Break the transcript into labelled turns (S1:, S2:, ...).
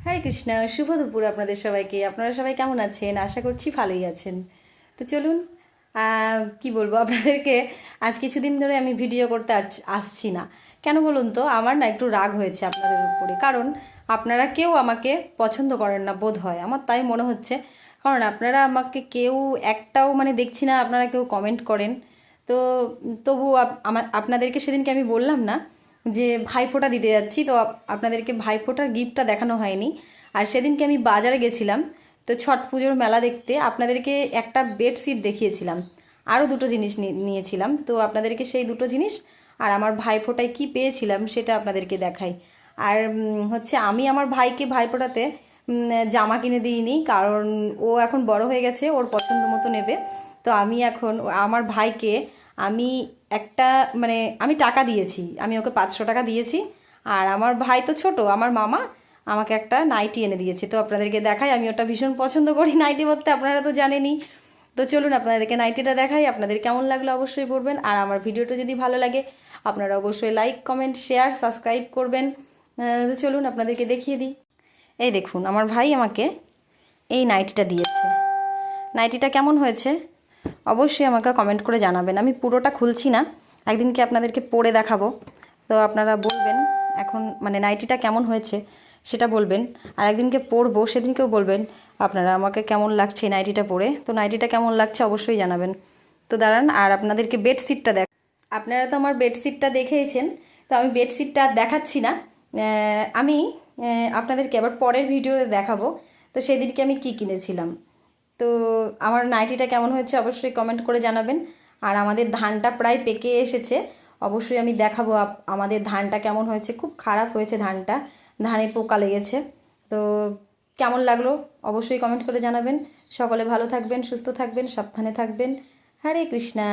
S1: হরে কৃষ্ণ, শুভ দুপুর আপনাদের সবাইকে। আপনারা সবাই কেমন আছেন? আশা করছি ভালোই আছেন। তো চলুন, কি বলবো আপনাদেরকে। আজ কিছুদিন ধরে আমি ভিডিও করতে আসছি না। কেন বলুন তো? আমার না একটু রাগ হয়েছে আপনাদের উপরে, কারণ আপনারা কেউ আমাকে পছন্দ করেন না বোধ হয়, আমার তাই মনে হচ্ছে। কারণ আপনারা আমাকে কেউ একটাও দেখছি না আপনারা কেউ কমেন্ট করেন। তো তবু আপনাদেরকে সেদিনকে আমি বললাম না যে ভাইফোঁটা দিতে যাচ্ছি, তো আপনাদেরকে ভাইফোঁটার গিফটটা দেখানো হয়নি। আর সেদিনকে আমি বাজারে গেছিলাম, তো ছট পুজোর মেলা দেখতে আপনাদেরকে একটা বেডশিট দেখিয়েছিলাম, আরও দুটো জিনিস নিয়েছিলাম। তো আপনাদেরকে সেই দুটো জিনিস আর আমার ভাইফোঁটায় কি পেয়েছিলাম সেটা আপনাদেরকে দেখাই। আর হচ্ছে আমি আমার ভাইকে ভাইফোঁটাতে জামা কিনে দিইনি, কারণ ও এখন বড় হয়ে গেছে, ওর পছন্দ মতো নেবে। তো আমি এখন আমার ভাইকে আমি একটা আমি টাকা দিয়েছি, আমি ওকে 500 টাকা দিয়েছি। আর আমার ভাই তো ছোট, আমার মামা আমাকে একটা নাইটি এনে দিয়েছে। তো আপনাদেরকে দেখাই, আমি ওটা ভীষণ পছন্দ করি নাইটি পরতে, আপনারা তো জানেনই। তো চলুন আপনাদেরকে নাইটিটা দেখাই, আপনাদের কেমন লাগলো অবশ্যই বলবেন। আর আমার ভিডিওটা যদি ভালো লাগে আপনারা অবশ্যই লাইক, কমেন্ট, শেয়ার, সাবস্ক্রাইব করবেন। তো চলুন আপনাদেরকে দেখিয়ে দিই। এই দেখুন, আমার ভাই আমাকে এই নাইটিটা দিয়েছে। নাইটিটা কেমন হয়েছে অবশ্যই আমাকে কমেন্ট করে জানাবেন। আমি পুরোটা খুলছি না, একদিনকে আপনাদেরকে পরে দেখাবো। তো আপনারা বলবেন এখন নাইটিটা কেমন হয়েছে সেটা বলবেন, আর একদিনকে পরবো সেদিনকেও বলবেন আপনারা আমাকে কেমন লাগছে নাইটিটা পরে। তো নাইটিটা কেমন লাগছে অবশ্যই জানাবেন। তো দাঁড়ান, আর আপনাদেরকে বেডশিটটা আপনারা তো আমার বেডশিটটা দেখেইছেন, তো আমি বেডশিটটা দেখাচ্ছি না। আমি আপনাদেরকে আবার পরের ভিডিওতে দেখাবো তো সেদিনকে আমি কি কিনেছিলাম। তো আমার নাইটিটা কেমন হয়েছে অবশ্যই কমেন্ট করে জানাবেন। আর আমাদের ধানটা প্রায় পেকে এসেছে, অবশ্যই আমি দেখাবো আমাদের ধানটা কেমন হয়েছে। খুব খারাপ হয়েছে ধানটা, ধানে পোকা লেগেছে। তো কেমন লাগলো অবশ্যই কমেন্ট করে জানাবেন। সকলে ভালো থাকবেন, সুস্থ থাকবেন, সাবধানে থাকবেন। হরে কৃষ্ণা।